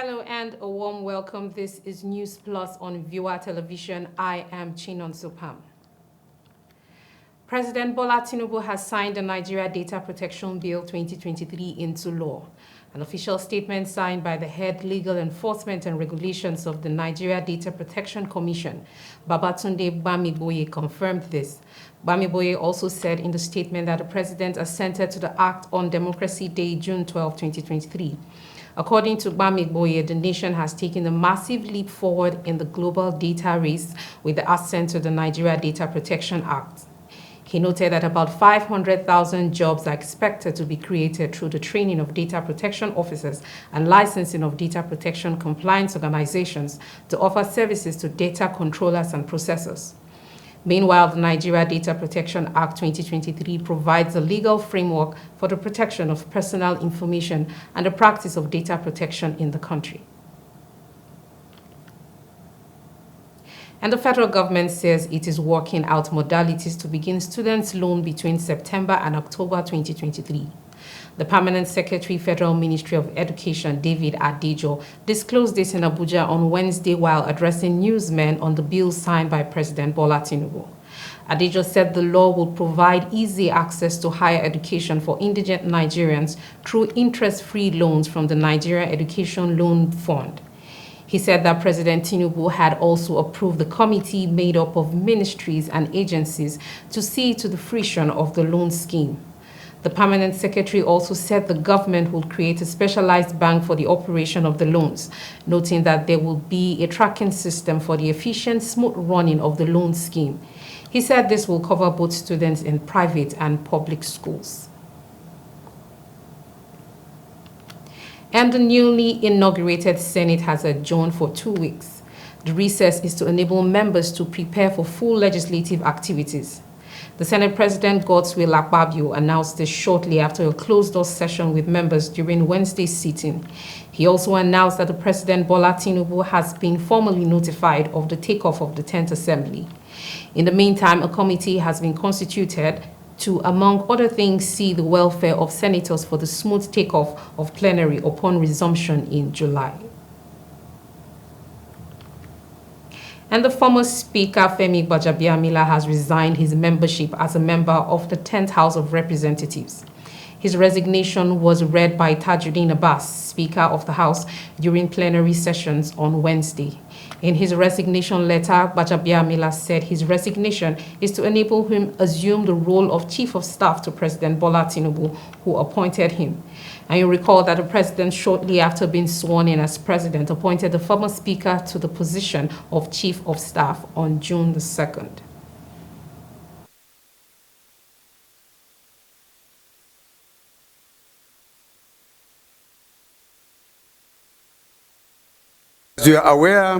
Hello and a warm welcome. This is News Plus on Viewer Television. I am Chinon Supam. President Bola Tinubu has signed the Nigeria Data Protection Bill 2023 into law. An official statement signed by the head legal enforcement and regulations of the Nigeria Data Protection Commission, Babatunde Bamigboye, confirmed this. Bamigboye also said in the statement that the president assented to the Act on Democracy Day, June 12, 2023. According to Bamigboye, the nation has taken a massive leap forward in the global data race with the assent to the Nigeria Data Protection Act. He noted that about 500,000 jobs are expected to be created through the training of data protection officers and licensing of data protection compliance organizations to offer services to data controllers and processors. Meanwhile, the Nigeria Data Protection Act 2023 provides a legal framework for the protection of personal information and the practice of data protection in the country. And the federal government says it is working out modalities to begin students' loan between September and October 2023. The Permanent Secretary, Federal Ministry of Education, David Adejo, disclosed this in Abuja on Wednesday while addressing newsmen on the bill signed by President Bola Tinubu. Adejo said the law will provide easy access to higher education for indigent Nigerians through interest-free loans from the Nigeria Education Loan Fund. He said that President Tinubu had also approved the committee made up of ministries and agencies to see to the fruition of the loan scheme. The permanent secretary also said the government will create a specialized bank for the operation of the loans, noting that there will be a tracking system for the efficient, smooth running of the loan scheme. He said this will cover both students in private and public schools. And the newly inaugurated Senate has adjourned for 2 weeks. The recess is to enable members to prepare for full legislative activities. The Senate President Godswill Akpabio announced this shortly after a closed-door session with members during Wednesday's sitting. He also announced that the President Bola Tinubu has been formally notified of the takeoff of the 10th Assembly. In the meantime, a committee has been constituted to, among other things, see the welfare of senators for the smooth takeoff of plenary upon resumption in July. And the former Speaker, Femi Gbajabiamila, has resigned his membership as a member of the 10th House of Representatives. His resignation was read by Tajuddin Abbas, Speaker of the House, during plenary sessions on Wednesday. In his resignation letter, Gbajabiamila said his resignation is to enable him assume the role of Chief of Staff to President Bola Tinubu, who appointed him. And you recall that the president, shortly after being sworn in as president, appointed the former speaker to the position of Chief of Staff on June the 2nd. As you are aware,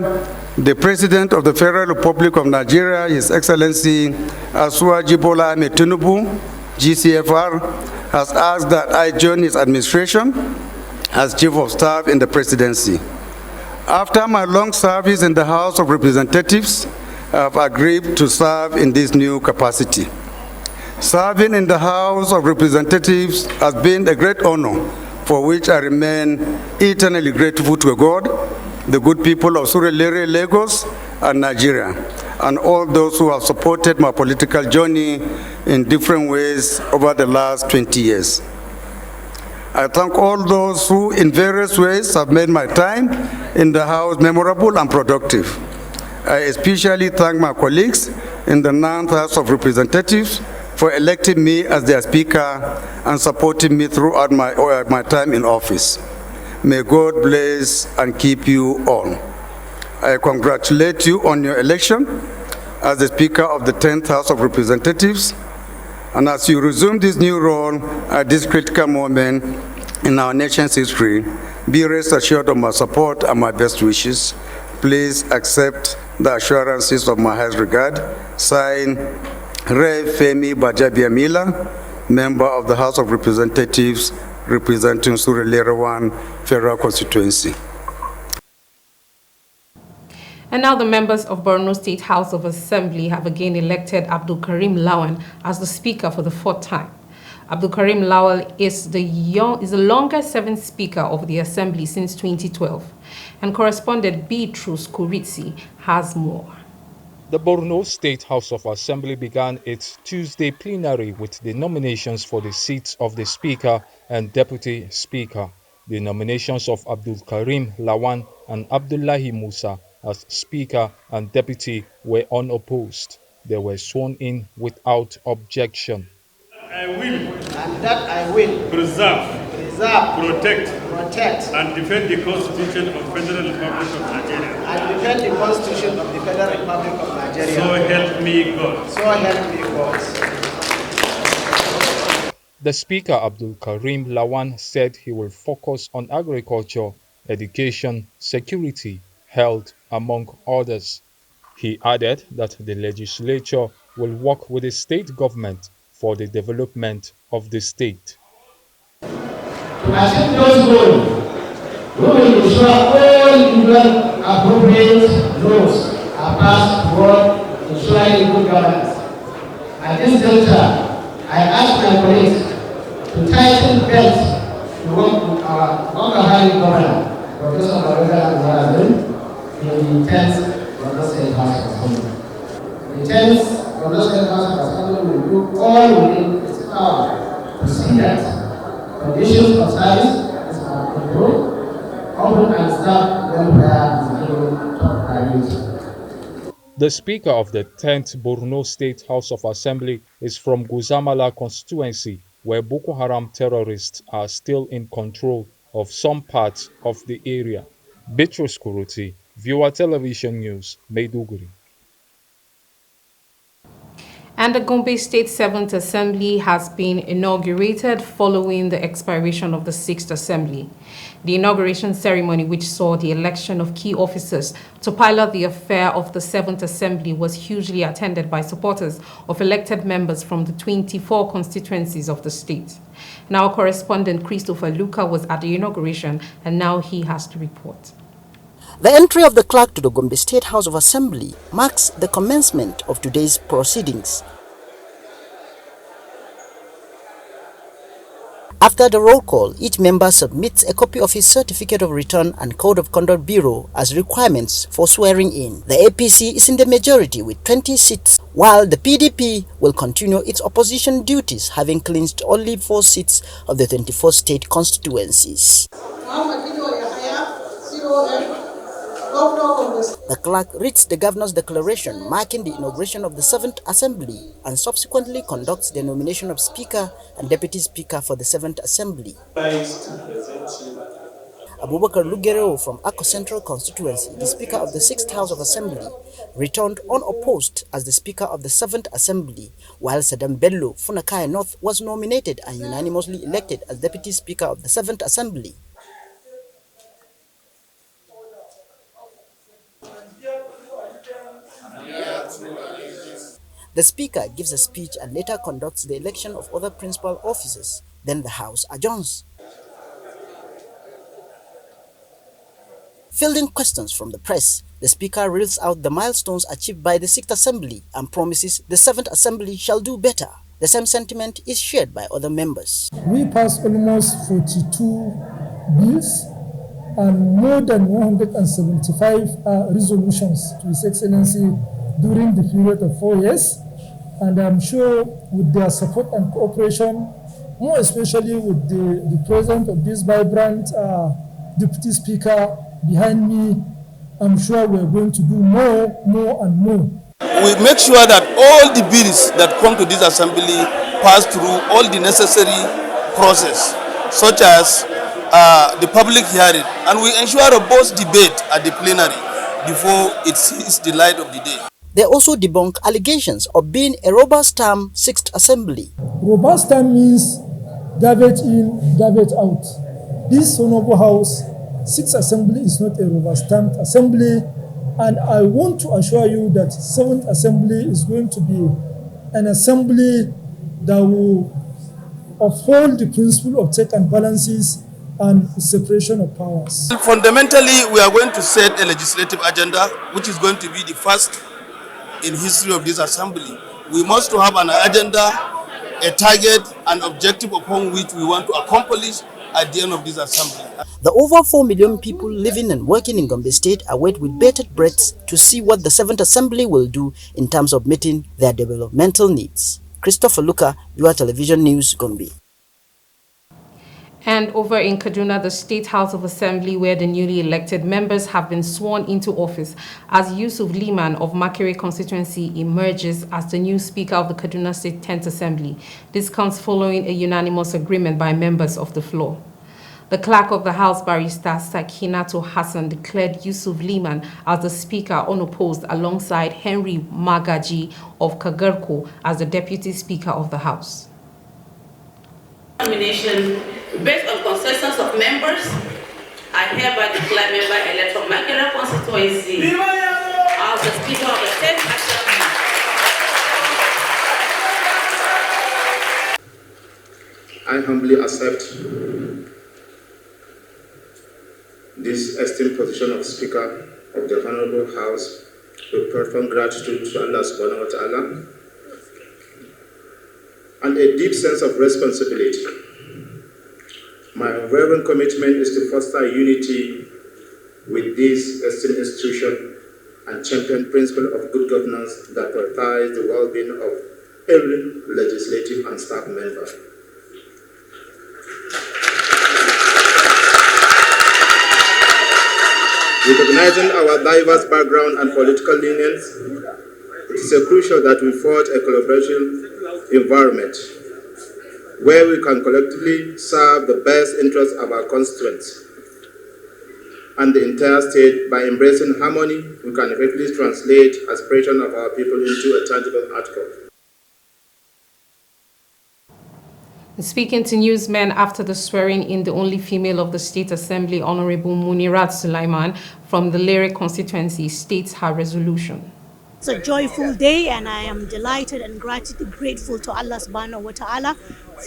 the President of the Federal Republic of Nigeria, His Excellency Asiwaju Bola Ahmed Tinubu, GCFR, has asked that I join his administration as Chief of Staff in the presidency. After my long service in the House of Representatives, I have agreed to serve in this new capacity. Serving in the House of Representatives has been a great honor, for which I remain eternally grateful to God, the good people of Surulere, Lagos, and Nigeria, and all those who have supported my political journey in different ways over the last 20 years. I thank all those who in various ways have made my time in the House memorable and productive. I especially thank my colleagues in the 9th House of Representatives for electing me as their Speaker and supporting me throughout my time in office. May God bless and keep you all. I congratulate you on your election as the Speaker of the 10th House of Representatives. And as you resume this new role at this critical moment in our nation's history, be rest assured of my support and my best wishes. Please accept the assurances of my highest regard. Signed, Rev. Femi Gbajabiamila, Member of the House of Representatives, representing Surulere 1 Federal Constituency. And now the members of Borno State House of Assembly have again elected Abdul Karim Lawan as the Speaker for the 4th time. Abdul Karim Lawal is the longest serving Speaker of the Assembly since 2012, and correspondent Beatrice Kuritsi has more. The Borno State House of Assembly began its Tuesday plenary with the nominations for the seats of the Speaker and Deputy Speaker. The nominations of Abdul Karim Lawan and Abdullahi Musa as Speaker and Deputy were unopposed. They were sworn in without objection. That I will protect, and defend the Constitution of the Federal Republic of Nigeria. So help me God. The Speaker, Abdul Karim Lawan, said he will focus on agriculture, education, security, health, among others. He added that the legislature will work with the state government for the development of the state. To achieve those goals, we will ensure all legal appropriate laws are passed toward ensuring good governance. At this juncture, I ask my colleagues to tighten belts to work with our longer-high governor, Professor Maroga in the 10th Borno State House of Assembly. The 10th Borno State House of Assembly will do all within its power to see that conditions of service are improved, open and staff welfare is given top priority. The Speaker of the 10th Borno State House of Assembly is from Guzamala constituency, where Boko Haram terrorists are still in control of some parts of the area. Beatrice Kuruti, Viewer Television News, Maiduguri. And the Gombe State 7th Assembly has been inaugurated following the expiration of the 6th Assembly. The inauguration ceremony, which saw the election of key officers to pilot the affair of the 7th Assembly, was hugely attended by supporters of elected members from the 24 constituencies of the state. Now, correspondent Christopher Luca was at the inauguration, and now he has to report. The entry of the clerk to the Gombe State House of Assembly marks the commencement of today's proceedings. After the roll call, each member submits a copy of his Certificate of Return and Code of Conduct Bureau as requirements for swearing in. The APC is in the majority with 20 seats, while the PDP will continue its opposition duties, having clinched only 4 seats of the 24 state constituencies. The clerk reads the governor's declaration marking the inauguration of the 7th Assembly and subsequently conducts the nomination of Speaker and Deputy Speaker for the 7th Assembly. Abubakar Lugero from Akko Central constituency, the Speaker of the 6th House of Assembly, returned unopposed as the Speaker of the 7th Assembly, while Saddam Bello, Funakaya North, was nominated and unanimously elected as Deputy Speaker of the 7th Assembly. The Speaker gives a speech and later conducts the election of other principal officers. Then the House adjourns. Fielding questions from the press, the Speaker reels out the milestones achieved by the 6th Assembly and promises the 7th Assembly shall do better. The same sentiment is shared by other members. We passed almost 42 bills and more than 175 resolutions to His Excellency during the period of 4 years. And I'm sure with their support and cooperation, more especially with the presence of this vibrant Deputy Speaker behind me, I'm sure we're going to do more and more. We make sure that all the bills that come to this assembly pass through all the necessary process, such as the public hearing, and we ensure a robust debate at the plenary before it sees the light of the day. They also debunk allegations of being a rubber stamp 6th Assembly. Rubber stamp means garbage in, garbage out. This Honorable House 6th Assembly is not a rubber stamped assembly, and I want to assure you that 7th Assembly is going to be an assembly that will uphold the principle of check and balances and separation of powers. Fundamentally, we are going to set a legislative agenda, which is going to be the first in history of this assembly. We must have an agenda a target, an objective upon which we want to accomplish at the end of this assembly. The over 4 million people living and working in Gombe State await with bated breath to see what the 7th Assembly will do in terms of meeting their developmental needs. Christopher Luka, Viewer Television News, Gombe. And over in Kaduna, the State House of Assembly, where the newly elected members have been sworn into office, as Yusuf Liman of Makere constituency emerges as the new Speaker of the Kaduna State 10th Assembly. This comes following a unanimous agreement by members of the floor. The clerk of the House, Barrister Sakinato Hassan, declared Yusuf Liman as the Speaker unopposed alongside Henry Magaji of Kagarko as the Deputy Speaker of the House. Nomination based on consensus of members, I hereby declare member-elect from Makere constituency as the Speaker of the 10th Assembly. I humbly accept this esteemed position of Speaker of the Honorable House with profound gratitude to Allah subhanahu wa ta'ala and a deep sense of responsibility. My unwavering commitment is to foster unity with this esteemed institution and champion principle of good governance that prioritize the well-being of every legislative and staff member. Recognizing our diverse background and political leanings, it is crucial that we forge a collaborative environment where we can collectively serve the best interests of our constituents and the entire state. By embracing harmony, we can effectively translate aspiration of our people into a tangible outcome. Speaking to newsmen after the swearing-in, the only female of the State Assembly, Honorable Munirat Sulaiman from the Lere constituency, states her resolution. It's a joyful day, and I am delighted and grateful to Allah subhanahu wa ta'ala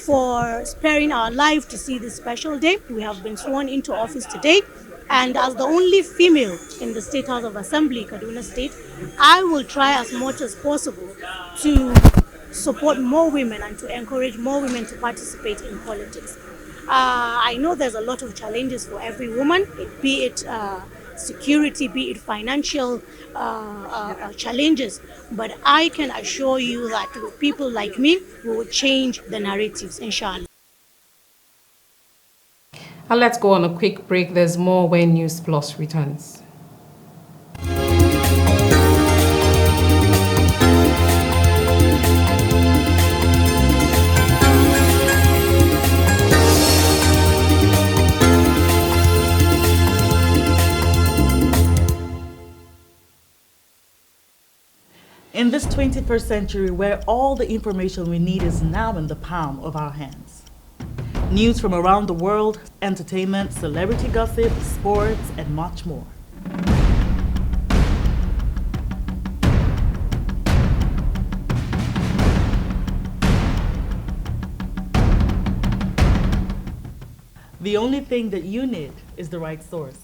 for sparing our life to see this special day. We have been sworn into office today, and as the only female in the State House of Assembly, Kaduna State, I will try as much as possible to support more women and to encourage more women to participate in politics. I know there's a lot of challenges for every woman, be it security, be it financial challenges, but I can assure you that with people like me, we will change the narratives, inshallah. And let's go on a quick break. There's more when NEWSPLUS returns. In this 21st century, where all the information we need is now in the palm of our hands. News from around the world, entertainment, celebrity gossip, sports, and much more. The only thing that you need is the right source.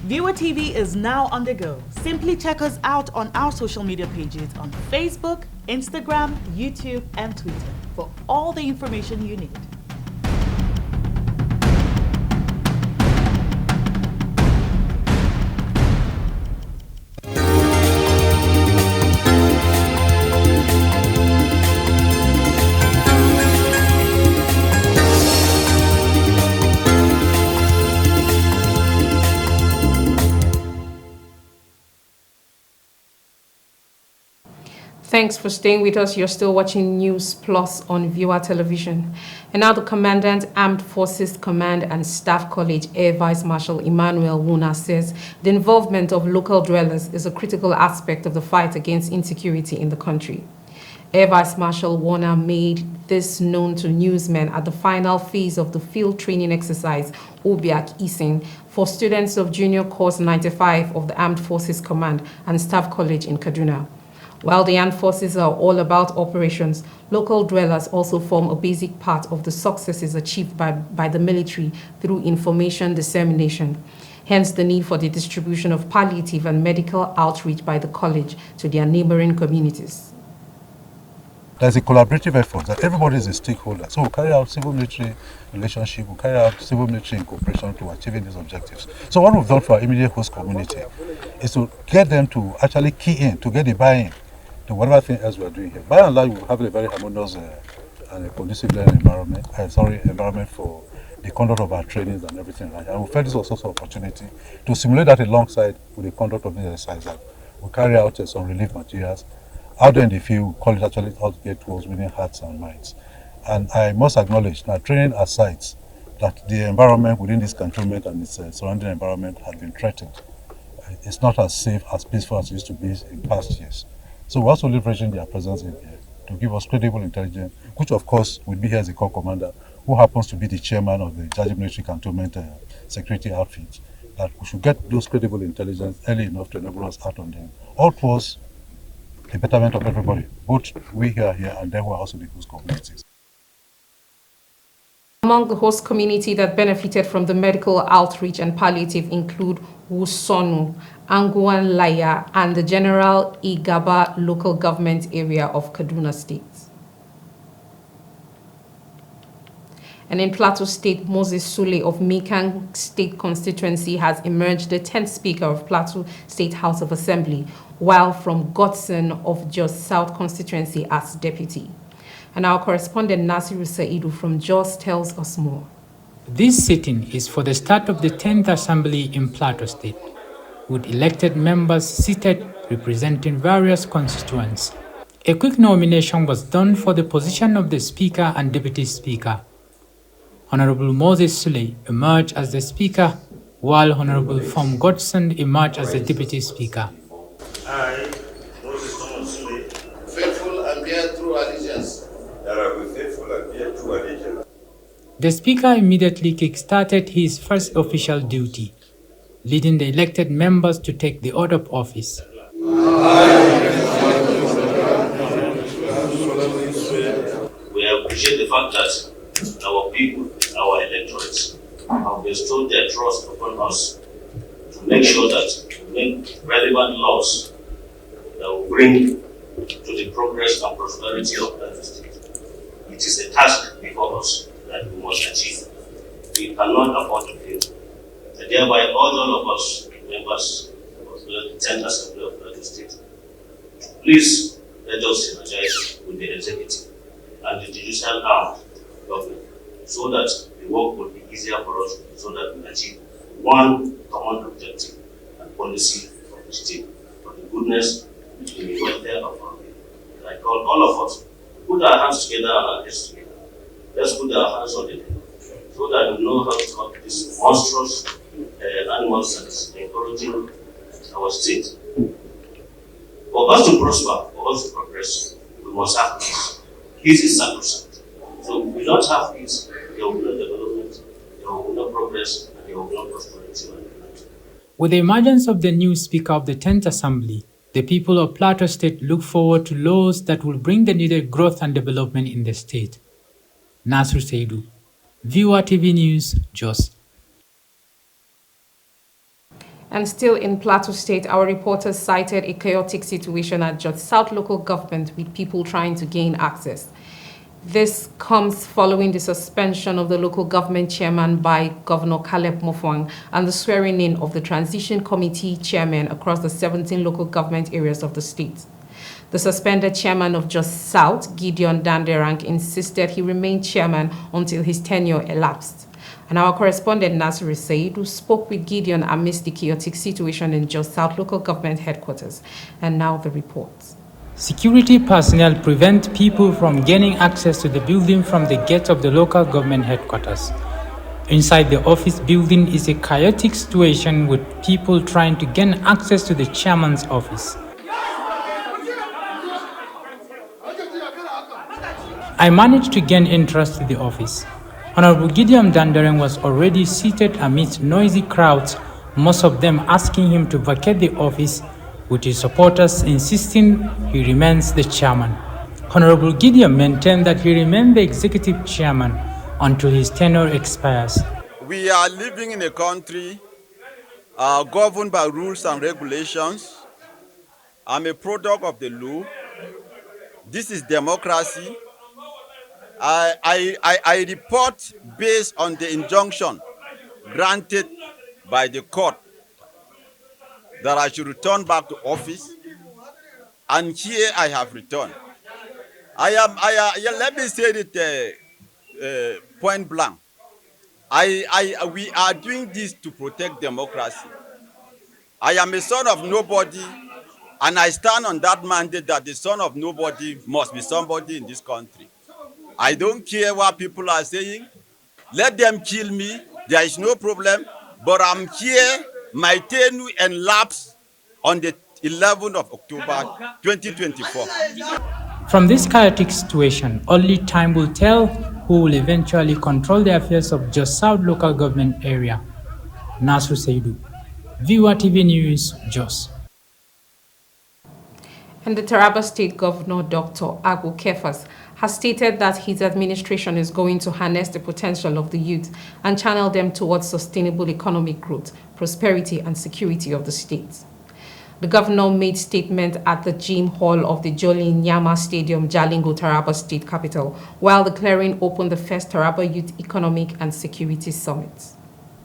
Viewer TV is now on the go. Simply check us out on our social media pages on Facebook, Instagram, YouTube, and Twitter for all the information you need. Thanks for staying with us. You're still watching NEWSPLUS on Viewer Television. And now the Commandant, Armed Forces Command and Staff College, Air Vice Marshal Emmanuel Wuna says the involvement of local dwellers is a critical aspect of the fight against insecurity in the country. Air Vice Marshal Wuna made this known to newsmen at the final phase of the field training exercise, Obiak Ising, for students of Junior Course 95 of the Armed Forces Command and Staff College in Kaduna. While the armed forces are all about operations, local dwellers also form a basic part of the successes achieved by the military through information dissemination. Hence the need for the distribution of palliative and medical outreach by the college to their neighboring communities. There's a collaborative effort that everybody is a stakeholder. So we'll carry out civil-military relationship, we'll carry out civil-military in cooperation to achieving these objectives. So what we've done for our immediate host community is to get them to actually key in, to get the buy-in to whatever thing else we're doing here. By and large, we'll have a very harmonious and a conducive learning environment, environment for the conduct of our trainings and everything like that. And we felt this was also an opportunity to simulate that alongside with the conduct of this exercise. That we carry out some relief materials. Out there in the field, we call it actually how to get towards winning hearts and minds. And I must acknowledge that training at sites, that the environment within this cantonment and its surrounding environment had been threatened. It's not as safe, as peaceful as it used to be in past years. So we're also leveraging their presence in here to give us credible intelligence, which of course will be here as a corps commander, who happens to be the chairman of the Jaji Military Cantonment Security Outfit, that we should get those credible intelligence early enough to enable us out on them. All towards the betterment of everybody, both we here and them who are also the host communities. Among the host community that benefited from the medical outreach and palliative include Wusonu, Anguan Laya, and the General Igaba local government area of Kaduna State. And in Plateau State, Moses Sule of Mekang State Constituency has emerged the 10th Speaker of Plateau State House of Assembly, while from Godson of Jos South Constituency as Deputy. And our correspondent Nasiru Saidu from Jos tells us more. This sitting is for the start of the 10th Assembly in Plateau State, with elected members seated representing various constituents. A quick nomination was done for the position of the Speaker and Deputy Speaker. Honorable Moses Sule emerged as the Speaker, while Honorable From Godson emerged as the Deputy Speaker. I, Moses Thomas Sule, faithful and bear true allegiance. That I will faithful and bear true allegiance. The Speaker immediately kick-started his first official duty, leading the elected members to take the oath of office. We appreciate the fact that our people, our electorates, have bestowed their trust upon us to make sure that we make relevant laws that will bring to the progress and prosperity of that state. It is a task before us that we must achieve. We cannot afford to fail. And thereby urge all of us, members of the 10th Assembly of Plateau State, please let us synergize with the executive and the judicial arm of government so that the work will be easier for us, so that we achieve one common objective and policy of the state for the goodness and the welfare of our people. And I call all of us to put our hands together and our heads together. Let's put our hands on the table so that we know how to stop this monstrous animals that is encouraging our state. For us to prosper, for us to progress, we must have peace. Peace is sacrosanct. So if we don't have peace, there will be no development, there will be no progress, and there will be no prosperity. With the emergence of the new Speaker of the 10th Assembly, the people of Plateau State look forward to laws that will bring the needed growth and development in the state. Nasru Seidu, Viewer TV News, Jos. And still in Plateau State, our reporters cited a chaotic situation at Jos South local government with people trying to gain access. This comes following the suspension of the local government chairman by Governor Caleb Mofwang and the swearing in of the transition committee chairman across the 17 local government areas of the state. The suspended chairman of Jos South, Gideon Danderang, insisted he remain chairman until his tenure elapsed. And our correspondent Nasiru Saidu spoke with Gideon amidst the chaotic situation in Jos South local government headquarters. And now the reports. Security personnel prevent people from gaining access to the building from the gate of the local government headquarters. Inside the office building is a chaotic situation with people trying to gain access to the chairman's office. I managed to gain entrance to the office. Honorable Gideon Danderang was already seated amidst noisy crowds, most of them asking him to vacate the office with his supporters insisting he remains the chairman. Honorable Gideon maintained that he remained the executive chairman until his tenure expires. We are living in a country governed by rules and regulations. I'm a product of the law. This is democracy. I report based on the injunction granted by the court that I should return back to office, and here I have returned. Let me say it point blank. We are doing this to protect democracy. I am a son of nobody, and I stand on that mandate that the son of nobody must be somebody in this country. I don't care what people are saying. Let them kill me. There is no problem. But I'm here. My tenure elapsed on the 11th of October, 2024. From this chaotic situation, only time will tell who will eventually control the affairs of Jos South local government area. Nasru Seidu, VOA TV News, Jos. And the Taraba State Governor, Dr. Agu Kefas, has stated that his administration is going to harness the potential of the youth and channel them towards sustainable economic growth, prosperity, and security of the state. The governor made statement at the gym hall of the Jalingo Stadium, Jalingo, Taraba State Capital, while declaring open the first Taraba Youth Economic and Security Summit.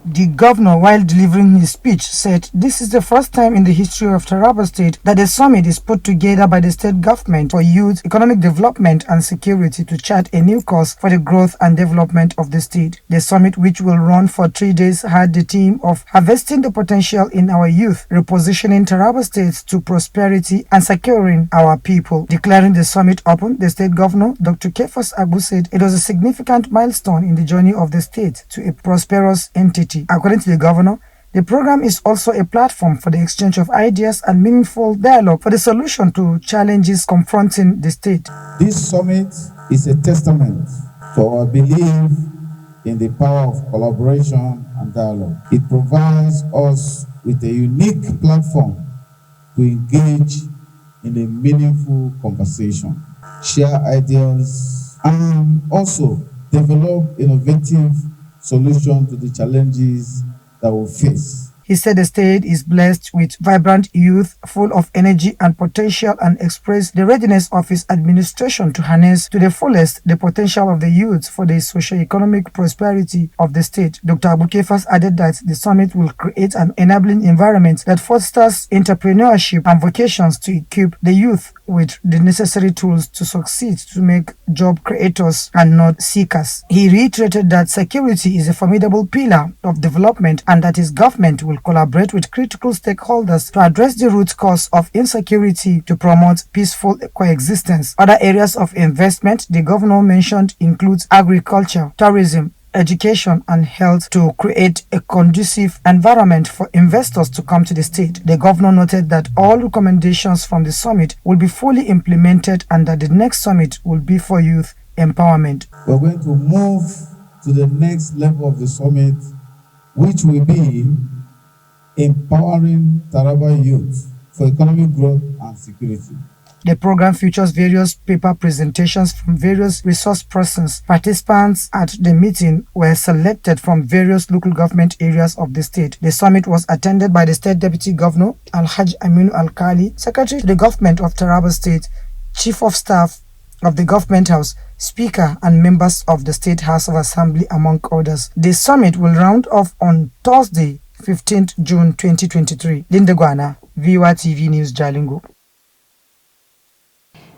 The governor, while delivering his speech, said this is the first time in the history of Taraba State that a summit is put together by the state government for youth, economic development and security to chart a new course for the growth and development of the state. The summit, which will run for 3 days, had the theme of harvesting the potential in our youth, repositioning Taraba State to prosperity and securing our people. Declaring the summit open, the state governor, Dr. Kefas Agu, said it was a significant milestone in the journey of the state to a prosperous entity. According to the governor, the program is also a platform for the exchange of ideas and meaningful dialogue for the solution to challenges confronting the state. This summit is a testament to our belief in the power of collaboration and dialogue. It provides us with a unique platform to engage in a meaningful conversation, share ideas, and also develop innovative solution to the challenges that we face. He said the state is blessed with vibrant youth full of energy and potential and expressed the readiness of his administration to harness to the fullest the potential of the youth for the socio-economic prosperity of the state. Dr. Abu Kefas added that the summit will create an enabling environment that fosters entrepreneurship and vocations to equip the youth with the necessary tools to succeed, to make job creators and not seekers. He reiterated that security is a formidable pillar of development and that his government will collaborate with critical stakeholders to address the root cause of insecurity to promote peaceful coexistence. Other areas of investment the governor mentioned includes agriculture, tourism, education and health to create a conducive environment for investors to come to the state. The governor noted that all recommendations from the summit will be fully implemented and that the next summit will be for youth empowerment. We're going to move to the next level of the summit, which will be empowering Taraba youth for economic growth and security. The program features various paper presentations from various resource persons. Participants at the meeting were selected from various local government areas of the state. The summit was attended by the State Deputy Governor, Alhaj Aminu Alkali, Secretary to the Government of Taraba State, Chief of Staff of the Government House, Speaker and members of the State House of Assembly, among others. The summit will round off on Thursday, 15th June 2023. Linda Guana, VOA TV News, Jalingo.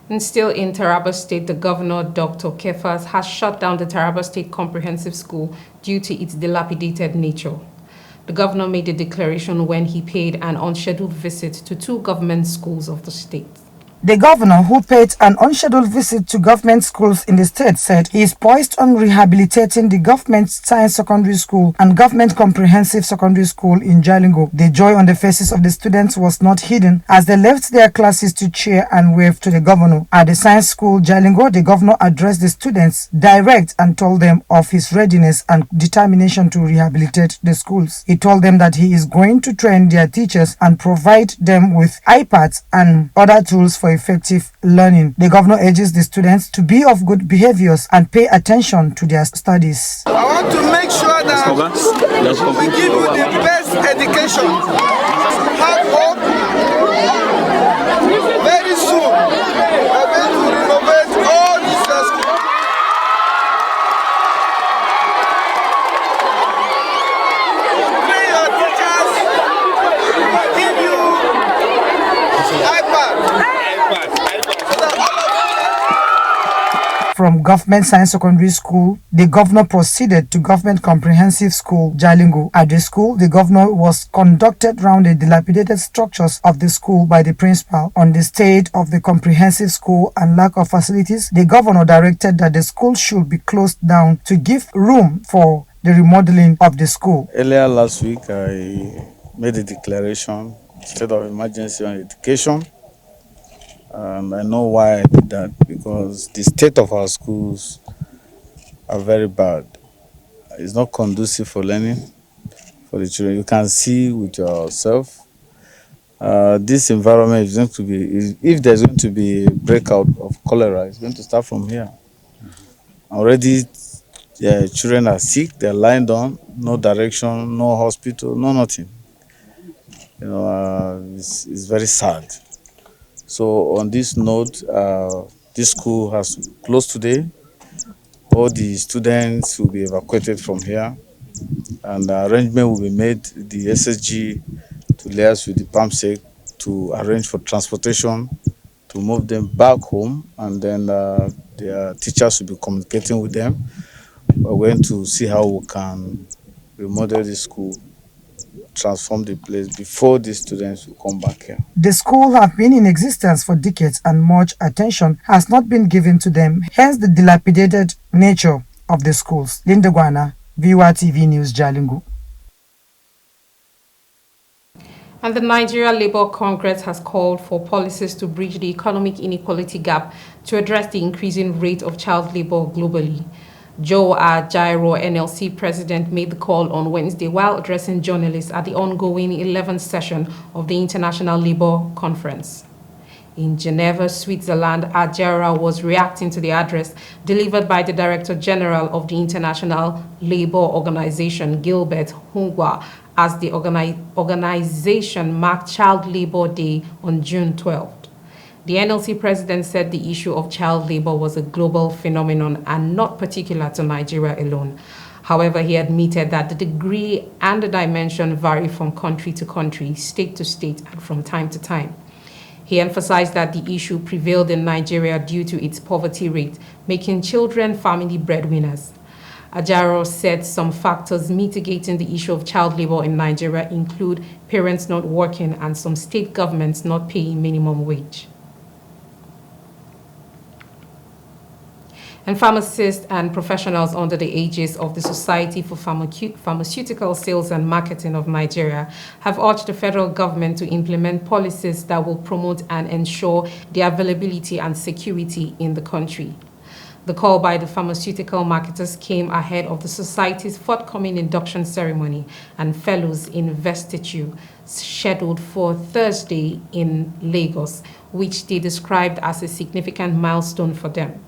And still in Taraba State, the governor, Dr. Kefas, has shut down the Taraba State Comprehensive School due to its dilapidated nature. The governor made a declaration when he paid an unscheduled visit to 2 government schools of the state. The governor, who paid an unscheduled visit to government schools in the state, said he is poised on rehabilitating the government science secondary school and government comprehensive secondary school in Jalingo. The joy on the faces of the students was not hidden as they left their classes to cheer and wave to the governor. At the science school Jalingo, the governor addressed the students direct and told them of his readiness and determination to rehabilitate the schools. He told them that he is going to train their teachers and provide them with iPads and other tools for effective learning. The governor urges the students to be of good behaviors and pay attention to their studies. I want to make sure that we give you the best education. Have hope. Very soon, we are going to renovate all these schools. Train your teachers. We give you iPad. From Government Science Secondary School, the governor proceeded to Government Comprehensive School, Jalingo. At the school, the governor was conducted round the dilapidated structures of the school by the principal. On the state of the comprehensive school and lack of facilities, the governor directed that the school should be closed down to give room for the remodeling of the school. Earlier last week, I made a declaration, state of emergency on education. I know why I did that, because the state of our schools are very bad. It's not conducive for learning for the children. You can see with yourself. This environment is going to be, if there's going to be a breakout of cholera, it's going to start from here. Already, children are sick, they're lying down, no direction, no hospital, no nothing. You know, it's very sad. So on this note, this school has closed today. All the students will be evacuated from here, and arrangement will be made, the SSG to liaise with the PAMSEC to arrange for transportation to move them back home, and then their teachers will be communicating with them. We're going to see how we can remodel the school, transform the place before the students will come back here. The school have been in existence for decades and much attention has not been given to them, hence the dilapidated nature of the schools. Linda Guana, VOA TV News, Jalingo. And the Nigeria Labour Congress has called for policies to bridge the economic inequality gap to address the increasing rate of child labour globally. Joe Ajaero, NLC president, made the call on Wednesday while addressing journalists at the ongoing 11th session of the International Labour Conference. In Geneva, Switzerland, Ajaero was reacting to the address delivered by the Director General of the International Labour Organization, Gilbert Hungwa, as the organization marked Child Labour Day on June 12th. The NLC president said the issue of child labor was a global phenomenon and not particular to Nigeria alone. However, he admitted that the degree and the dimension vary from country to country, state to state, and from time to time. He emphasized that the issue prevailed in Nigeria due to its poverty rate, making children family breadwinners. Ajaero said some factors mitigating the issue of child labor in Nigeria include parents not working and some state governments not paying minimum wage. And pharmacists and professionals under the aegis of the Society for Pharmaceutical Sales and Marketing of Nigeria have urged the federal government to implement policies that will promote and ensure the availability and security in the country. The call by the pharmaceutical marketers came ahead of the society's forthcoming induction ceremony and fellows investiture scheduled for Thursday in Lagos, which they described as a significant milestone for them.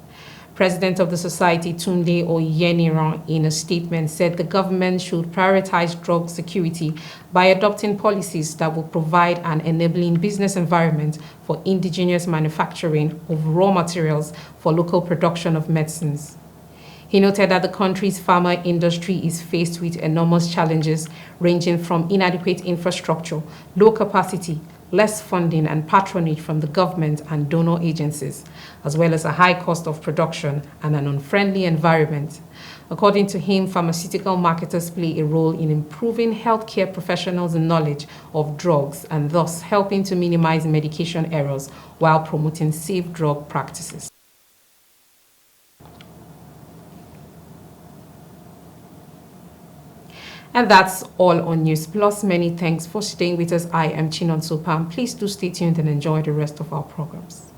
President of the society, Tunde Oyeniran, in a statement said the government should prioritize drug security by adopting policies that will provide an enabling business environment for indigenous manufacturing of raw materials for local production of medicines. He noted that the country's pharma industry is faced with enormous challenges ranging from inadequate infrastructure, low capacity, less funding and patronage from the government and donor agencies, as well as a high cost of production and an unfriendly environment. According to him, pharmaceutical marketers play a role in improving healthcare professionals' knowledge of drugs and thus helping to minimize medication errors while promoting safe drug practices. And that's all on News Plus. Many thanks for staying with us. I am Chinon Sopam. Please do stay tuned and enjoy the rest of our programs.